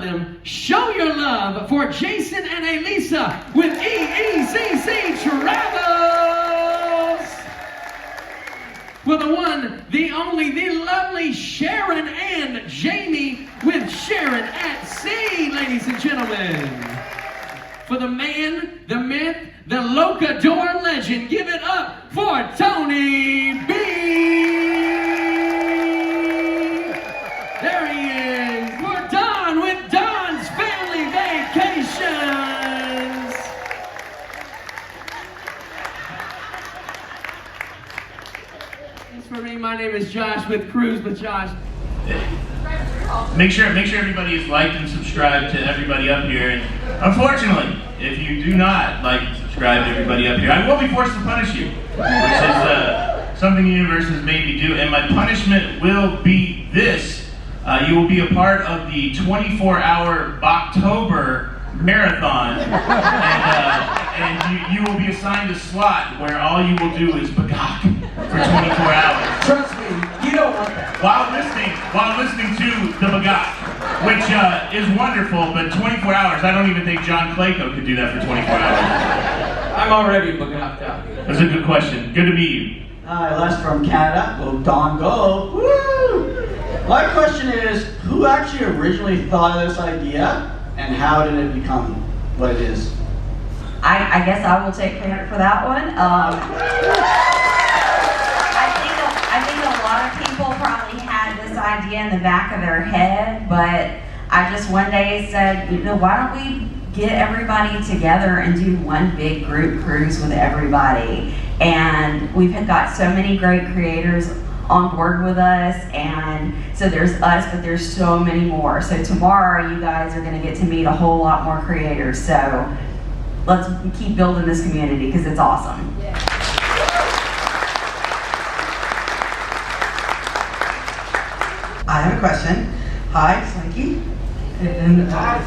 them. Show your love for Jason and Elisa with EECC Travels. For the one, the only, the lovely Sharon and Jamie with Sharon at Sea, ladies and gentlemen. For the man, the myth, the Locador legend, give it up for Tony B. There he is. For Don with Don's Family Vacations. As for me, my name is Josh with Cruise with Josh. Make sure everybody is liked and subscribed to everybody up here. And unfortunately, if you do not like and subscribe to everybody up here, I will be forced to punish you, which is something the universe has made me do. And my punishment will be this: you will be a part of the 24-hour Boktober marathon, and you will be assigned a slot where all you will do is bagok for 24 hours. Trust me, you don't want that. While listening to the bagok, which is wonderful, but 24 hours, I don't even think John Clayco could do that for 24 hours. I'm already bagoked out. That's a good question. Good to meet you. Hi, Les from Canada. Go Don, go! Woo! My question is, who actually originally thought of this idea, and how did it become what it is? I guess I will take credit for that one. I think a lot of people probably had this idea in the back of their head, but I just one day said, you know, why don't we get everybody together and do one big group cruise with everybody? And we've got so many great creators on board with us, and so there's us, but there's so many more. So tomorrow you guys are going to get to meet a whole lot more creators. So let's keep building this community because it's awesome. Yeah. I have a question. Hi, Slinky. Hi,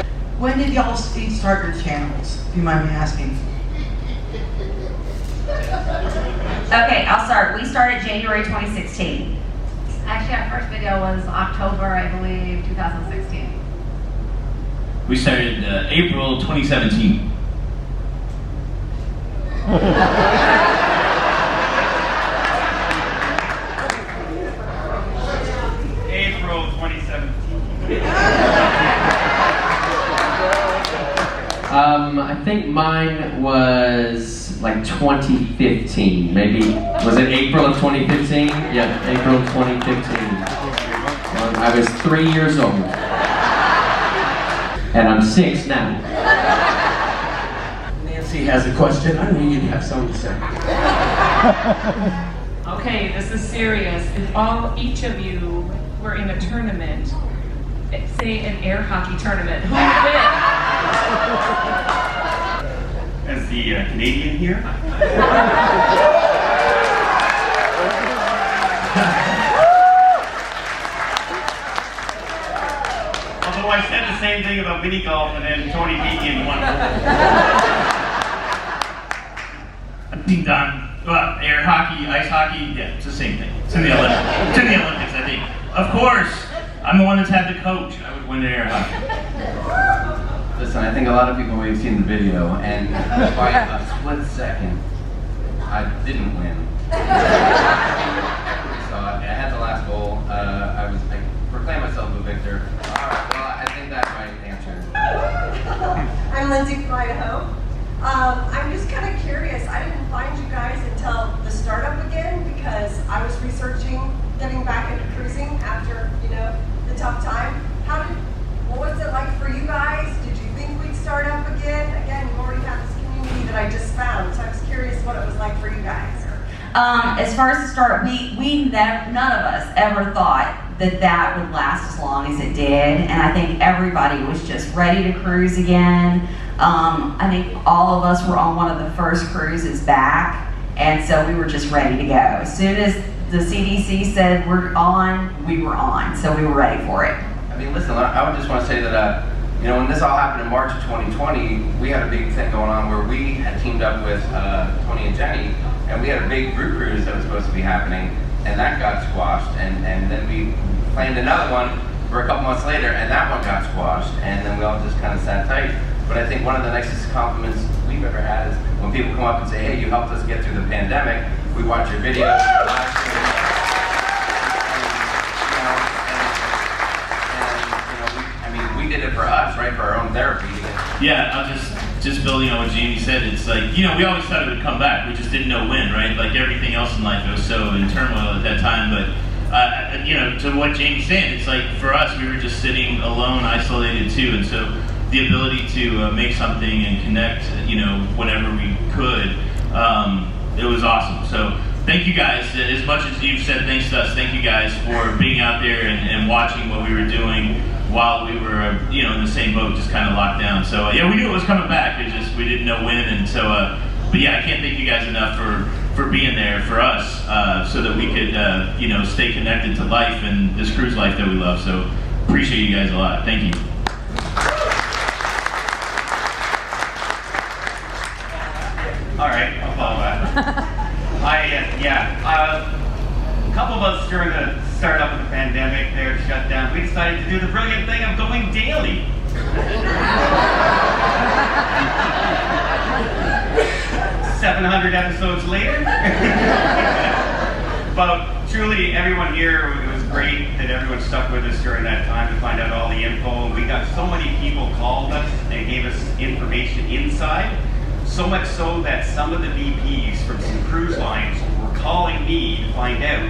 Slinky. When did y'all start your channels, if you mind me asking? Okay, I'll start. We started January 2016. Actually, our first video was October, I believe, 2016. We started April 2017. April 2017. I think mine was like 2015, maybe. Was it April of 2015? Yeah, April of 2015. I was 3 years old. And I'm 6 now. Nancy has a question. I knew you'd have something to say. Okay, this is serious. If each of you were in a tournament, say an air hockey tournament, who would win? As the Canadian here. Although I said the same thing about mini golf and then Tony Beacon won. Ding dong. Well, air hockey, ice hockey, yeah, it's the same thing. It's in the Olympics. It's in the Olympics, I think. Of course, I'm the one that's had the coach. I would win air hockey. Listen, I think a lot of people may have seen the video, and by a split second, I didn't win. So I had the last goal. I proclaimed myself a victor. All right, well, I think that might answer. I'm Lindsay from Idaho. I'm just kind of curious. I didn't find you guys until the startup again because I was researching getting back into cruising after, the tough time. What was it like for you guys? Did you think we'd start up again? Again, you already have this community that I just found, so I was curious what it was like for you guys. As far as the startup, none of us ever thought that would last as long as it did, and I think everybody was just ready to cruise again. I think all of us were on one of the first cruises back, and so we were just ready to go. As soon as the CDC said we're on, we were on, so we were ready for it. I mean, listen, I would just want to say that, when this all happened in March of 2020, we had a big thing going on where we had teamed up with Tony and Jenny, and we had a big group cruise that was supposed to be happening, and that got squashed, and then we planned another one for a couple months later, and that one got squashed, and then we all just kind of sat tight. But I think one of the nicest compliments we've ever had is when people come up and say, hey, you helped us get through the pandemic, we watch your videos, your live streams, we did it for us, right, for our own therapy. Yeah, I'll just building on what Jamie said, it's like, we always thought it would come back, we just didn't know when, right? Like everything else in life, it was so in turmoil at that time, but to what Jamie's saying, it's like for us, we were just sitting alone, isolated too, and so the ability to make something and connect, whenever we could, it was awesome. So thank you guys. As much as you've said thanks to us, thank you guys for being out there and watching what we were doing while we were, in the same boat, just kind of locked down. So we knew it was coming back. It's just we didn't know when, and so. But yeah, I can't thank you guys enough for being there for us, so that we could, stay connected to life and this cruise life that we love. So appreciate you guys a lot. Thank you. All right, I'll follow that. A couple of us during the startup of the pandemic there, shut down, we decided to do the brilliant thing of going daily. 700 episodes later. But truly, everyone here, it was great that everyone stuck with us during that time to find out all the info. We got so many people called us and gave us information inside. So much so that some of the VPs from some cruise lines were calling me to find out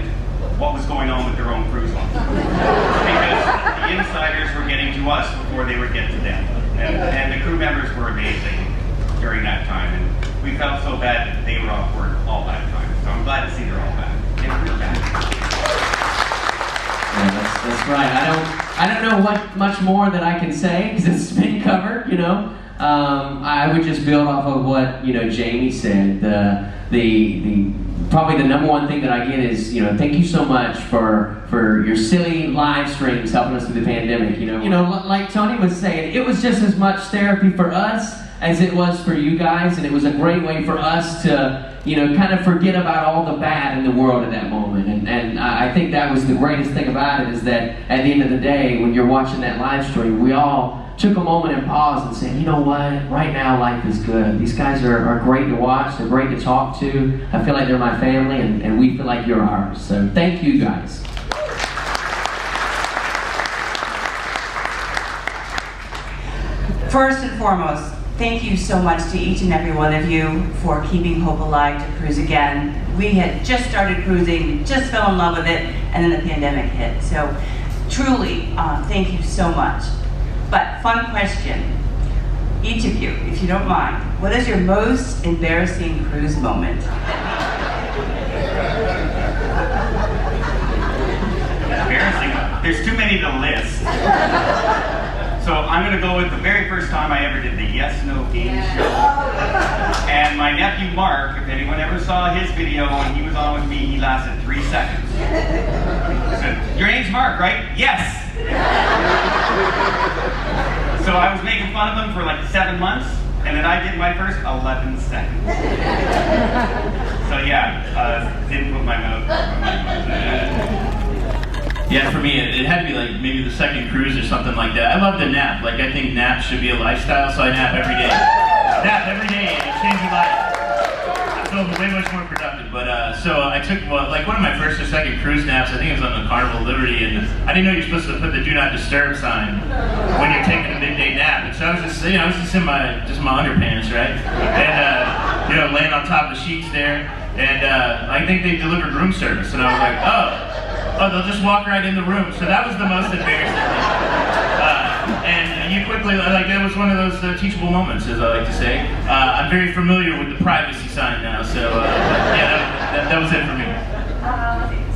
what was going on with their own cruise line. Because the insiders were getting to us before they would get to them. And the crew members were amazing during that time. And we felt so bad that they were off work all that time. So I'm glad to see they're all back. And we're back. Yeah, that's right. I don't know what much more that I can say because it's been covered, I would just build off of what Jamie said. The probably the number one thing that I get is thank you so much for your silly live streams helping us through the pandemic. Like Tony was saying, it was just as much therapy for us as it was for you guys, and it was a great way for us to kind of forget about all the bad in the world at that moment. And I think that was the greatest thing about it, is that at the end of the day, when you're watching that live stream, we all took a moment and paused and said, you know what, right now life is good. These guys are great to watch, they're great to talk to. I feel like they're my family, and we feel like you're ours. So thank you guys. First and foremost, thank you so much to each and every one of you for keeping hope alive to cruise again. We had just started cruising, we just fell in love with it, and then the pandemic hit. So truly, thank you so much. But fun question, each of you, if you don't mind, what is your most embarrassing cruise moment? Embarrassing. There's too many to list. So I'm going to go with the very first time I ever did the Yes No game show. And my nephew Mark, if anyone ever saw his video when he was on with me, he lasted 3 seconds. He said, your name's Mark, right? Yes! So I was making fun of him for like 7 months, and then I did my first 11 seconds. So didn't put my mouth on my mouth. Yeah, for me, it had to be like maybe the second cruise or something like that. I love to nap. Like, I think naps should be a lifestyle, so I nap every day. Nap every day, and it changed my life. I feel way much more productive. But so I took one of my first or second cruise naps. I think it was on the Carnival Liberty, and I didn't know you're supposed to put the "Do Not Disturb" sign when you're taking a midday nap. And so I was just, in my underpants, right? And laying on top of the sheets there, and I think they delivered room service, and I was like, oh, they'll just walk right in the room. So that was the most embarrassing thing. And you quickly, that was one of those teachable moments, as I like to say. I'm very familiar with the privacy sign now, so that was it for me.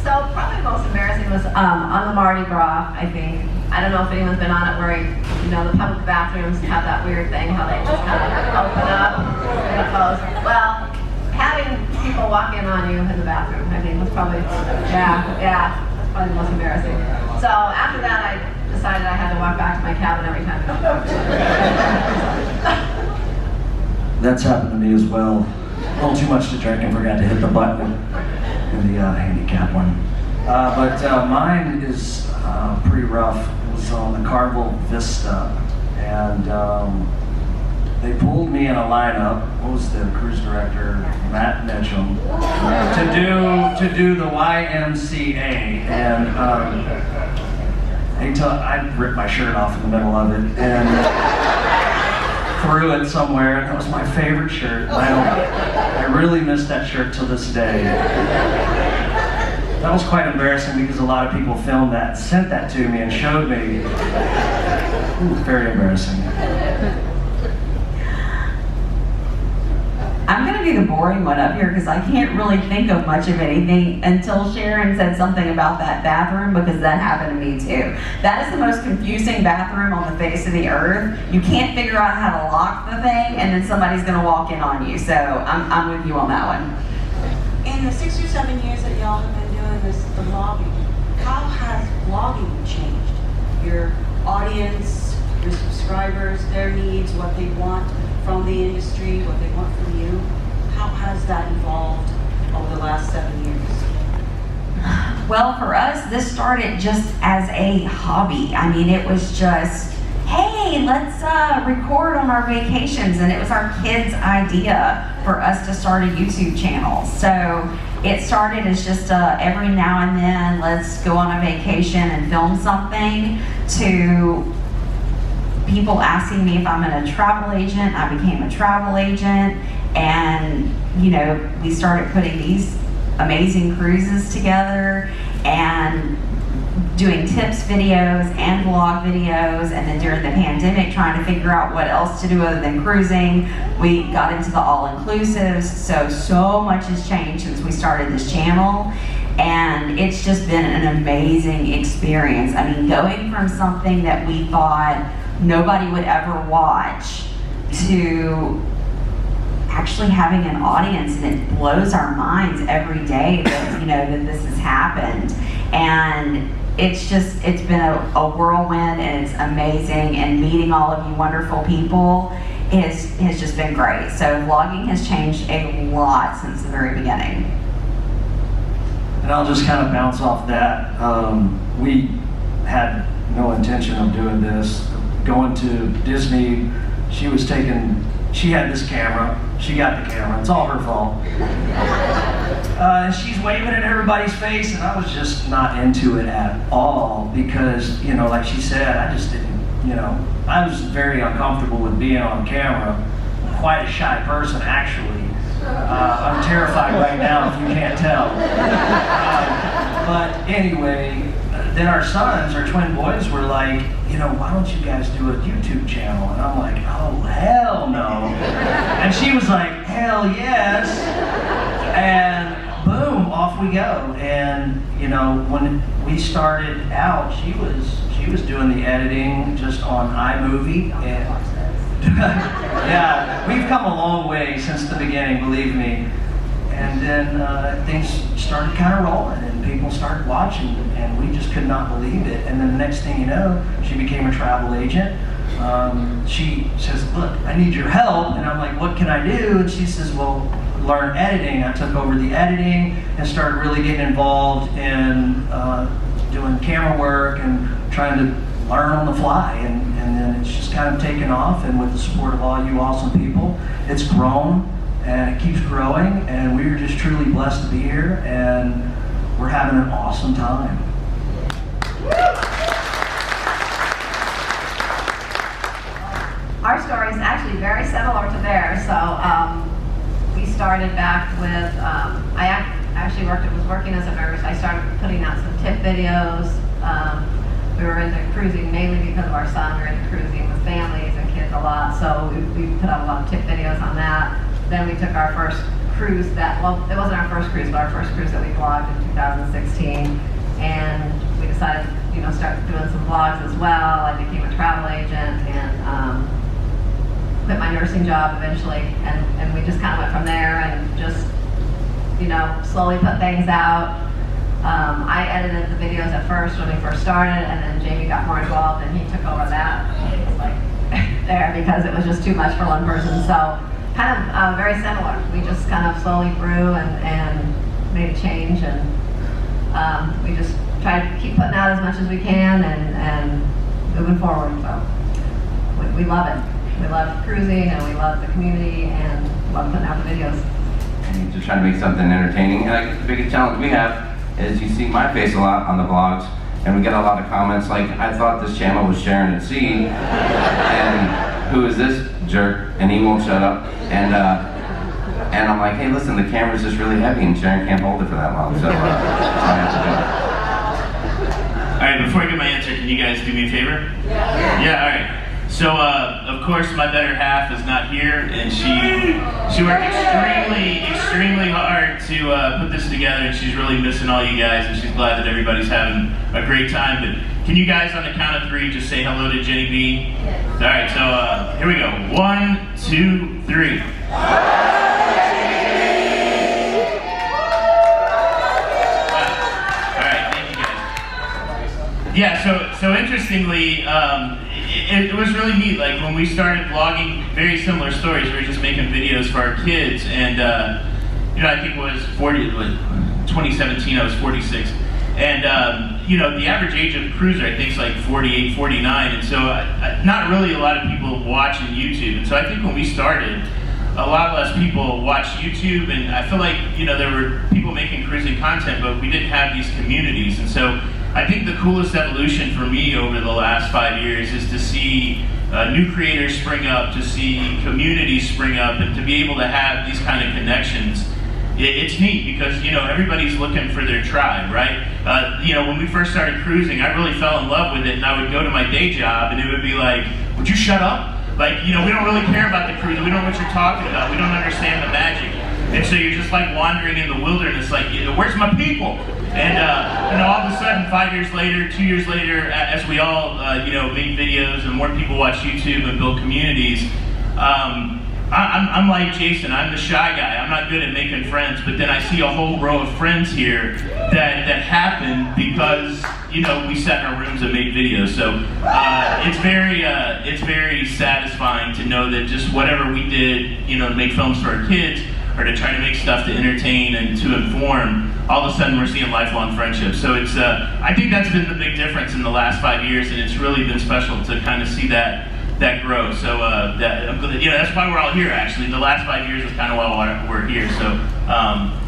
So probably the most embarrassing was on the Mardi Gras, I think. I don't know if anyone's been on it where, the public bathrooms have that weird thing, how they just kind of open up and close. Well, having people walk in on you in the bathroom, I mean, was probably, that's probably the most embarrassing. So after that, I decided I had to walk back to my cabin every time. That's happened to me as well. A little too much to drink and forgot to hit the button in the handicap one. But mine is pretty rough. It was was on the Carnival Vista, and they pulled me in a lineup. What was the cruise director? Matt Mitchum, to do the YMCA, and I ripped my shirt off in the middle of it and threw it somewhere, and it was my favorite shirt. I really miss that shirt till this day. That was quite embarrassing because a lot of people filmed that, sent that to me, and showed me. It was very embarrassing. I'm going to be the boring one up here because I can't really think of much of anything until Sharon said something about that bathroom, because that happened to me too. That is the most confusing bathroom on the face of the earth. You can't figure out how to lock the thing, and then somebody's going to walk in on you. So I'm with you on that one. In the 6 or 7 years that y'all have been doing this, the vlogging, how has vlogging changed? Your audience, your subscribers, their needs, what they want from the industry, what they want from you. How has that evolved over the last 7 years? Well, for us, this started just as a hobby. I mean, it was just, hey, let's record on our vacations. And it was our kids' idea for us to start a YouTube channel. So it started as just every now and then, let's go on a vacation and film something, to people asking me if I'm a travel agent. I became a travel agent, and we started putting these amazing cruises together and doing tips videos and vlog videos. And then during the pandemic, trying to figure out what else to do other than cruising, we got into the all-inclusives. So much has changed since we started this channel, and it's just been an amazing experience. I mean, going from something that we thought nobody would ever watch to actually having an audience, and it blows our minds every day that that this has happened. And it's been a whirlwind, and it's amazing, and meeting all of you wonderful people has just been great. So vlogging has changed a lot since the very beginning. And I'll just kind of bounce off that. We had no intention of doing this. Going to Disney, she had this camera, she got the camera, it's all her fault. She's waving in everybody's face, and I was just not into it at all, because, like she said, I just didn't, I was very uncomfortable with being on camera. I'm quite a shy person, actually. I'm terrified right now, if you can't tell. But anyway, then our sons, our twin boys, were like, why don't you guys do a YouTube channel? And I'm like, oh, hell no. And she was like, hell yes. And boom, off we go. And when we started out, she was doing the editing just on iMovie. And yeah, we've come a long way since the beginning, believe me. And then things started kind of rolling, and people started watching, and we just could not believe it. And then the next thing you know, she became a travel agent. She says, look, I need your help. And I'm like, what can I do? And she says, well, learn editing. I took over the editing and started really getting involved in doing camera work and trying to learn on the fly. And then it's just kind of taken off, and with the support of all you awesome people, it's grown. And it keeps growing, and we are just truly blessed to be here, and we're having an awesome time. Our story is actually very similar to theirs. So we started back with, I actually was working as a nurse. I started putting out some tip videos. We were into cruising mainly because of our son. We were into cruising with families and kids a lot, so we put out a lot of tip videos on that. Then we took our first cruise it wasn't our first cruise, but our first cruise that we vlogged in 2016. And we decided, start doing some vlogs as well. I became a travel agent and quit my nursing job eventually. And we just kind of went from there and just, slowly put things out. I edited the videos at first when we first started, and then Jamie got more involved and he took over that. It was like there because it was just too much for one person. So kind of very similar. We just kind of slowly grew and made a change, and we just try to keep putting out as much as we can and moving forward. So we love it. We love cruising, and we love the community, and love putting out the videos. And just trying to make something entertaining. And I guess the biggest challenge we have is you see my face a lot on the vlogs, and we get a lot of comments like, I thought this channel was Sharon at Sea, and who is this jerk? And he won't shut up. And I'm like, hey, listen, the camera's just really heavy, and Sharon can't hold it for that long, so I have to do it. All right, before I get my answer, can you guys do me a favor? Yeah, all right. So, of course, my better half is not here, and she worked extremely hard to put this together, and she's really missing all you guys, and she's glad that everybody's having a great time. But can you guys, on the count of 3, just say hello to Jenny B? Yes. All right, so here we go. 1, 2, 3. Yeah, so interestingly, it was really neat. Like when we started vlogging very similar stories, we were just making videos for our kids, and I think it was 2017, I was 46, and the average age of a cruiser I think is like 48, 49, and so not really a lot of people watching YouTube, and so I think when we started, a lot less people watched YouTube, and I feel like there were people making cruising content, but we didn't have these communities, and so I think the coolest evolution for me over the last 5 years is to see new creators spring up, to see communities spring up, and to be able to have these kind of connections. It's neat because everybody's looking for their tribe, right? When we first started cruising, I really fell in love with it, and I would go to my day job, and it would be like, "Would you shut up? Like, we don't really care about the cruise. We don't know what you're talking about. We don't understand the magic." And so you're just like wandering in the wilderness, like, where's my people? And all of a sudden, 5 years later, 2 years later, as we all make videos and more people watch YouTube and build communities, I'm like Jason. I'm the shy guy. I'm not good at making friends, but then I see a whole row of friends here that happened because we sat in our rooms and made videos. So it's very satisfying to know that just whatever we did, to make films for our kids, or to try to make stuff to entertain and to inform, all of a sudden we're seeing lifelong friendships. So it's, I think that's been the big difference in the last 5 years, and it's really been special to kind of see that grow. So that's why we're all here actually. The last 5 years is kind of why we're here. So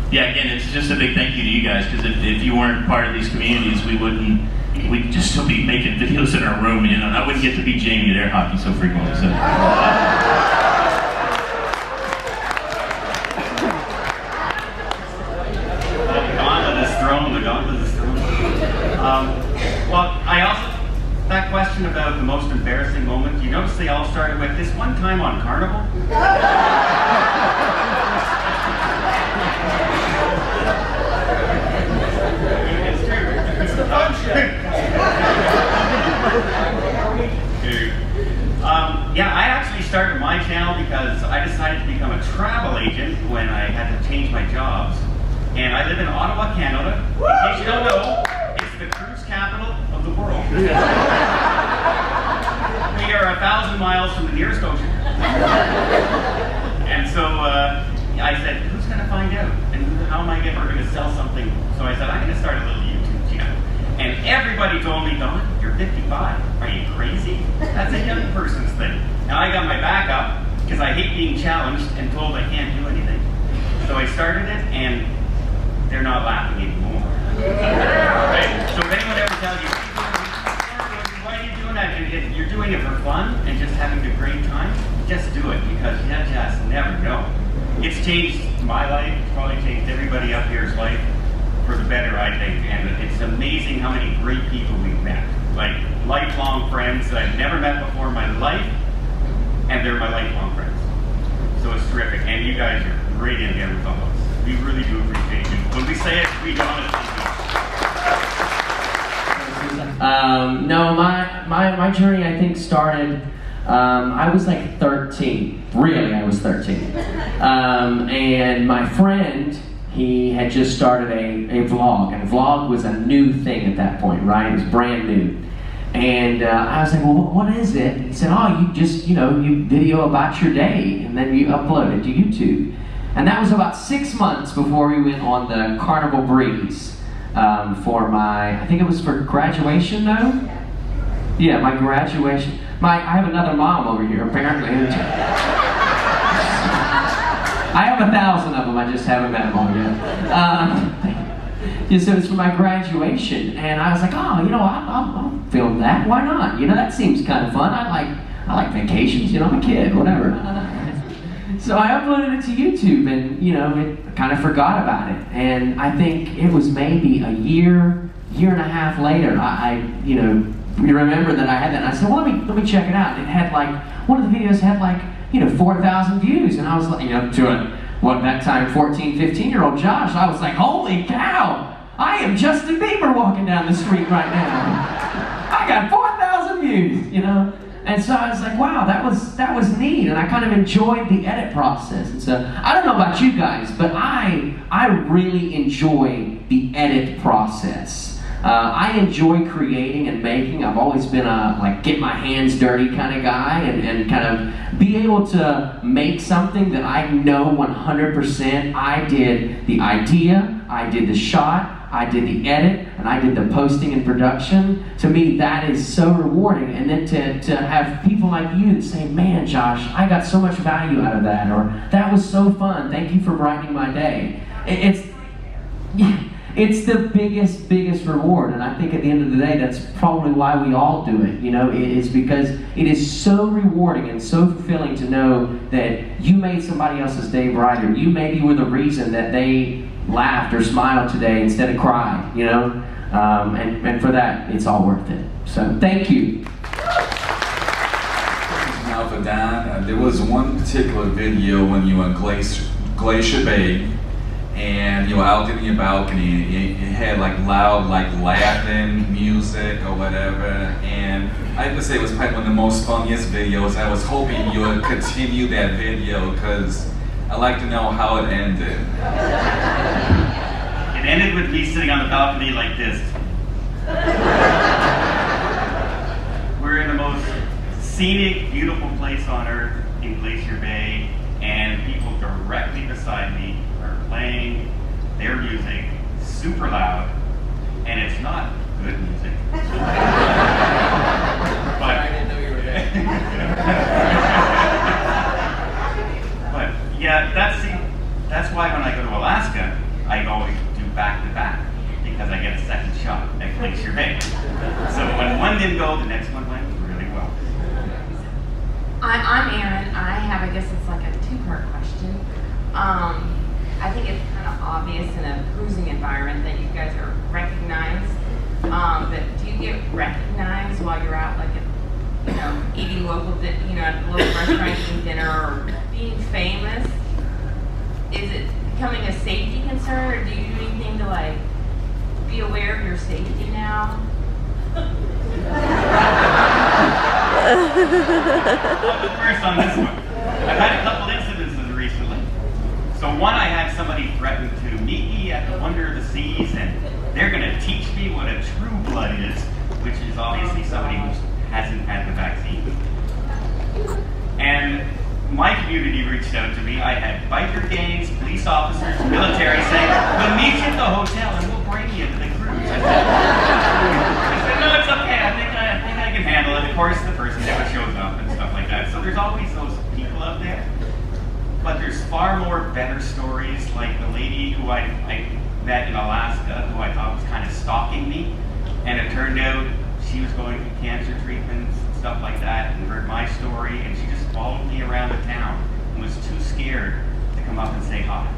again, it's just a big thank you to you guys, because if you weren't part of these communities, we'd just still be making videos in our room, and I wouldn't get to be Jamie at air hockey so frequently. So. Well, I also, that question about the most embarrassing moment, you notice they all started with this one time on Carnival? It's true. I actually started my channel because I decided to become a travel agent when I had to change my jobs. And I live in Ottawa, Canada. In case you don't know, it's the cruise capital of the world. We are 1,000 miles from the nearest ocean. And so I said, who's going to find out? And how am I ever going to sell something? So I said, I'm going to start a little YouTube channel. And everybody told me, Don, you're 55. Are you crazy? That's a young person's thing. Now I got my back up because I hate being challenged and told I can't do anything. So I started it, and they're not laughing anymore. Right? So if anyone ever tells you, why are you doing that? You're doing it for fun and just having a great time, just do it, because you just never know. It's changed my life, it's probably changed everybody up here's life for the better, I think. And it's amazing how many great people we've met. Like lifelong friends that I've never met before in my life, and they're my lifelong friends. So it's terrific. And you guys are great in here with all of us. We really do appreciate you. When we say it, we honestly do. No, my journey I think started, I was like 13. Really, I was 13. And my friend, he had just started a vlog, and a vlog was a new thing at that point, right? It was brand new. And I was like, well, what is it? And he said, oh, you just, you video about your day, and then you upload it to YouTube. And that was about 6 months before we went on the Carnival Breeze for my, I think it was for graduation, though? Yeah, my graduation. I have another mom over here, apparently. I have 1,000 of them, I just haven't met them all yet. Yeah, so it's for my graduation, and I was like, oh, you know, I'll film that. Why not? You know, that seems kind of fun. I like vacations. You know, I'm a kid, whatever. So I uploaded it to YouTube, and you know, it kind of forgot about it. And I think it was maybe a year and a half later, you know, you remember that I had that. And I said, well, let me check it out. It had like one of the videos had like 4,000 views, and I was like, you know, to a what that time 14, 15-year-old Josh, I was like, holy cow! I am Justin Bieber walking down the street right now. I got 4,000 views, you know? And so I was like, wow, that was neat, and I kind of enjoyed the edit process. And so, I don't know about you guys, but I really enjoy the edit process. I enjoy creating and making. I've always been a get my hands dirty kind of guy, and kind of be able to make something that I know 100% I did the idea, I did the shot, I did the edit, and I did the posting and production. To me, that is so rewarding. And then to have people like you that say, man, Josh, I got so much value out of that, or that was so fun, thank you for brightening my day. It's the biggest reward, and I think at the end of the day, that's probably why we all do it. You know, it is because it is so rewarding and so fulfilling to know that you made somebody else's day brighter. You maybe were the reason that they laughed or smiled today instead of cried. You know, and for that, it's all worth it. So thank you. Now for Don, there was one particular video when you were in Glacier Bay. And you were out in your balcony, it had like loud, like laughing music or whatever. And I have to say it was probably one of the most funniest videos. I was hoping you would continue that video because I'd like to know how it ended. It ended with me sitting on the balcony like this. We're in the most scenic, beautiful place on earth in Glacier Bay, and people directly beside me playing their music super loud, and it's not good music. But I didn't know you were there. But yeah, that's why when I go to Alaska, I always do back to back, because I get a second shot at Glacier Bay. So when one didn't go, the next one went really well. I'm Erin. I have, I guess it's like a two-part question. I think it's kind of obvious in a cruising environment that you guys are recognized, but do you get recognized while you're out, like, eating local, at the local restaurant, eating dinner, or being famous? Is it becoming a safety concern, or do you do anything to, like, be aware of your safety now? First on this one, I've had a couple incidences recently. So one, I had somebody threaten to meet me at the Wonder of the Seas, and they're going to teach me what a true blood is, which is obviously somebody who hasn't had the vaccine. And my community reached out to me. I had biker gangs, police officers, military saying, we'll meet you at the hotel and we'll bring you to the cruise. I said, no, it's okay. I think I can handle it. Of course, the person never shows up and stuff like that. So there's always those people out there. But there's far more better stories, like the lady who I met in Alaska, who I thought was kind of stalking me, and it turned out she was going through cancer treatments and stuff like that, and heard my story, and she just followed me around the town and was too scared to come up and say hi.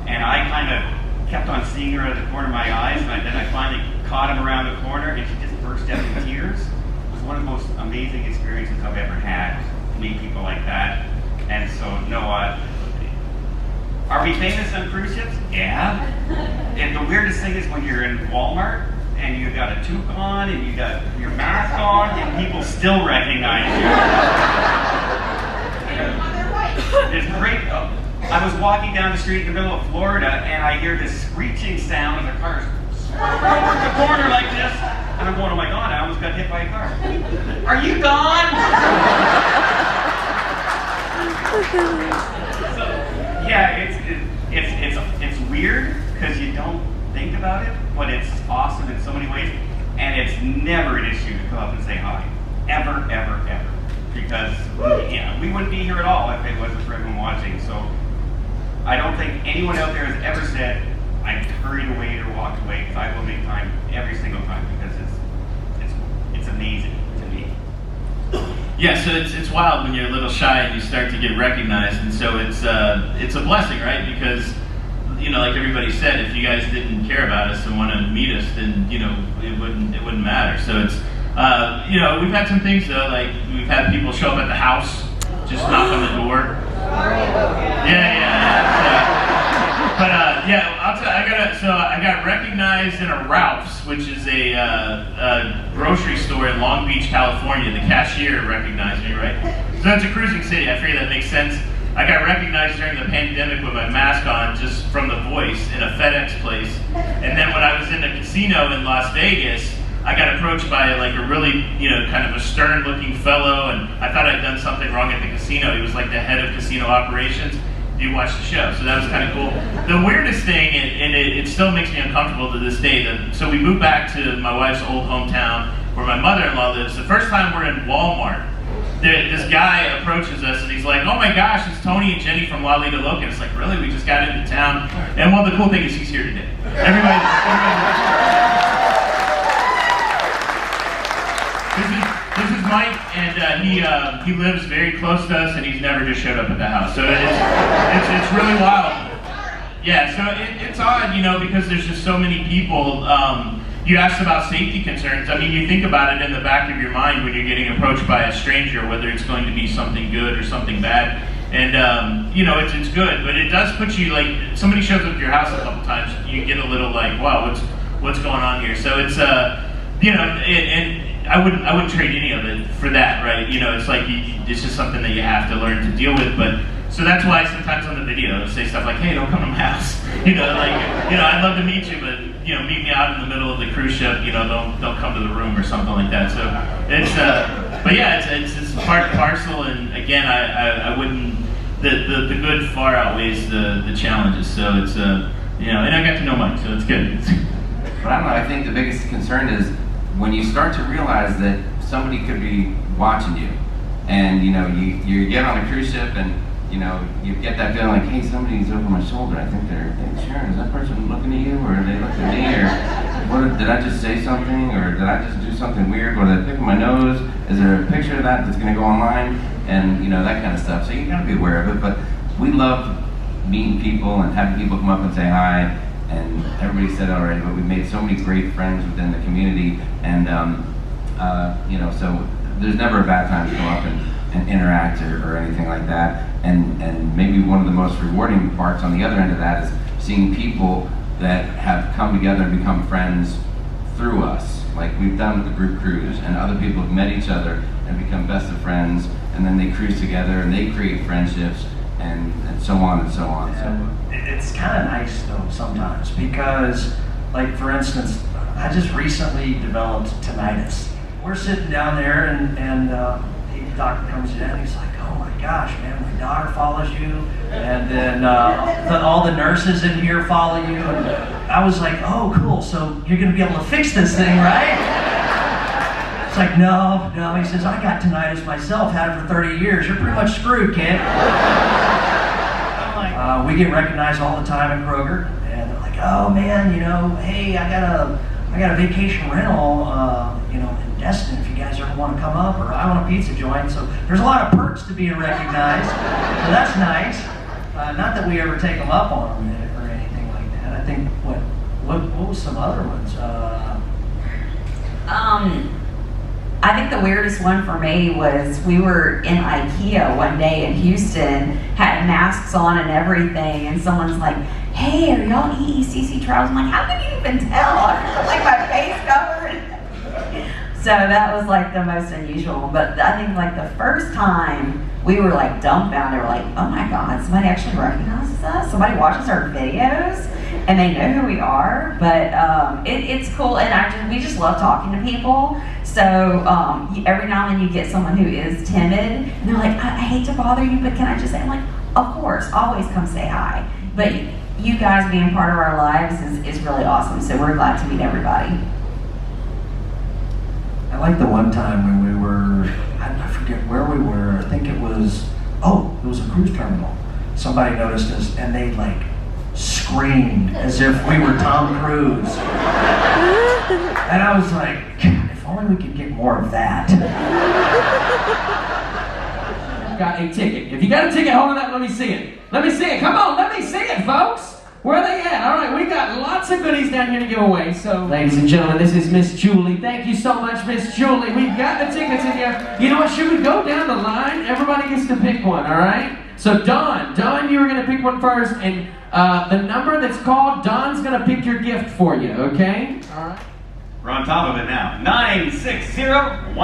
And I kind of kept on seeing her out of the corner of my eyes, and then I finally caught him around the corner, and she just burst out in tears. It was one of the most amazing experiences I've ever had to meet people like that. And so, no, are we famous on cruise ships? Yeah. And the weirdest thing is when you're in Walmart and you got a toque on and you got your mask on and people still recognize you. It's great. I was walking down the street in the middle of Florida and I hear this screeching sound and the car's over the corner like this. And I'm going, oh my God, I almost got hit by a car. Are you gone? So, yeah, it's weird because you don't think about it, but it's awesome in so many ways, and it's never an issue to come up and say hi. Ever, ever, ever. Because, yeah, we wouldn't be here at all if it wasn't for everyone watching. So I don't think anyone out there has ever said, I hurried away or walked away, because I will make time every single time, because it's amazing to me. Yeah, so it's wild when you're a little shy and you start to get recognized, and so it's a blessing, right? Because, you know, like everybody said, if you guys didn't care about us and want to meet us, then, you know, it wouldn't matter. So it's you know, we've had some things though, like we've had people show up at the house, just knock on the door. I got recognized in a Ralph's, which is a grocery store in Long Beach, California. The cashier recognized me, right? So that's a cruising city. I figure that makes sense. I got recognized during the pandemic with my mask on, just from the voice, in a FedEx place. And then when I was in the casino in Las Vegas, I got approached by like a really, you know, kind of a stern-looking fellow, and I thought I'd done something wrong at the casino. He was like the head of casino operations. You watched the show, so that was kind of cool. The weirdest thing, and it still makes me uncomfortable to this day, so we moved back to my wife's old hometown where my mother-in-law lives. The first time we're in Walmart, this guy approaches us and he's like, oh my gosh, it's Tony and Jenny from La Lita Loca. It's like, really? We just got into town. And well, the cool thing is he's here today. This is Mike, and he lives very close to us, and he's never just showed up at the house. So it's really wild. Yeah, so it's odd, you know, because there's just so many people. You asked about safety concerns. I mean, you think about it in the back of your mind when you're getting approached by a stranger, whether it's going to be something good or something bad. And, you know, it's good, but it does put you, like, somebody shows up at your house a couple times, you get a little like, wow, what's going on here? So it's, you know, and I wouldn't trade any of it for that, right? You know, it's like, it's just something that you have to learn to deal with, but, so that's why sometimes on the video, I say stuff like, hey, don't come to my house. You know, like, you know, I'd love to meet you, but, you know, meet me out in the middle of the cruise ship, you know, don't come to the room or something like that. So it's, but yeah, it's part and parcel, and again, I wouldn't, the good far outweighs the challenges, so it's, you know, and I got to know Mike, so it's good. But I don't know, I think the biggest concern is when you start to realize that somebody could be watching you, and, you know, you get on a cruise ship and, you know, you get that feeling like, hey, somebody's over my shoulder. I think they're Sharon, is that person looking at you, or are they looking at me, or did I just say something, or did I just do something weird, or did I pick my nose? Is there a picture of that that's going to go online? And, you know, that kind of stuff. So you got to be aware of it, but we love meeting people and having people come up and say hi, and everybody said it already, but we've made so many great friends within the community, and, you know, so there's never a bad time to come up and interact or anything like that. And maybe one of the most rewarding parts on the other end of that is seeing people that have come together and become friends through us, like we've done with the group cruise, and other people have met each other and become best of friends, and then they cruise together and they create friendships, and so on and so on. So it's kind of nice though sometimes, because, like, for instance, I just recently developed tinnitus. We're sitting down there, and the doctor comes in, and he's like, oh my gosh, man, my daughter follows you, and then all the nurses in here follow you, and I was like, oh cool, so you're gonna be able to fix this thing, right? It's like, no, he says, I got tinnitus myself, had it for 30 years, you're pretty much screwed, kid. We get recognized all the time at Kroger, and they're like, oh man, you know, hey, I got a vacation rental, you know, in Destin, if you guys ever want to come up, or I want a pizza joint. So there's a lot of perks to being recognized, so that's nice. Not that we ever take them up on them or anything like that. I think, what was some other ones? I think the weirdest one for me was we were in IKEA one day in Houston, had masks on and everything, and someone's like, hey, are y'all EECC trials? I'm like, how can you even tell? I got like my face covered. So that was like the most unusual. But I think like the first time we were like dumbfounded. We're like, oh my God, somebody actually recognizes us? Somebody watches our videos and they know who we are. But it's cool, and we just love talking to people. So every now and then you get someone who is timid, and they're like, I hate to bother you, but can I just say? I'm like, of course, always come say hi. But you guys being part of our lives is really awesome. So we're glad to meet everybody. like the one time when we were, I forget where we were, I think it was a cruise terminal. Somebody noticed us and they like screamed as if we were Tom Cruise. And I was like, God, if only we could get more of that. Got a ticket. If you got a ticket, hold it up, let me see it. Let me see it. Come on, let me see it, folks. Where are they at? All right, we got lots of goodies down here to give away. So, ladies and gentlemen, this is Miss Julie. Thank you so much, Miss Julie. We've got the tickets in here. You know what? Should we go down the line? Everybody gets to pick one, all right? So, Dawn, you were going to pick one first, and the number that's called, Dawn's going to pick your gift for you, okay? All right. We're on top of it now. 960-124.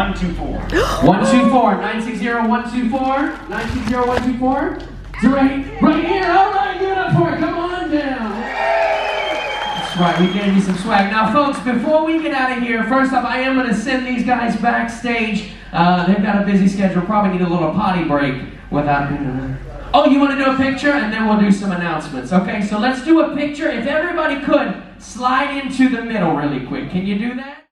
124, 960-124, 960-124. So right here, all right, give it up for it, come on down. That's right, we gave you some swag. Now folks, before we get out of here, first off, I am going to send these guys backstage. They've got a busy schedule, probably need a little potty break without... Oh, you want to do a picture? And then we'll do some announcements. Okay, so let's do a picture. If everybody could, slide into the middle really quick. Can you do that?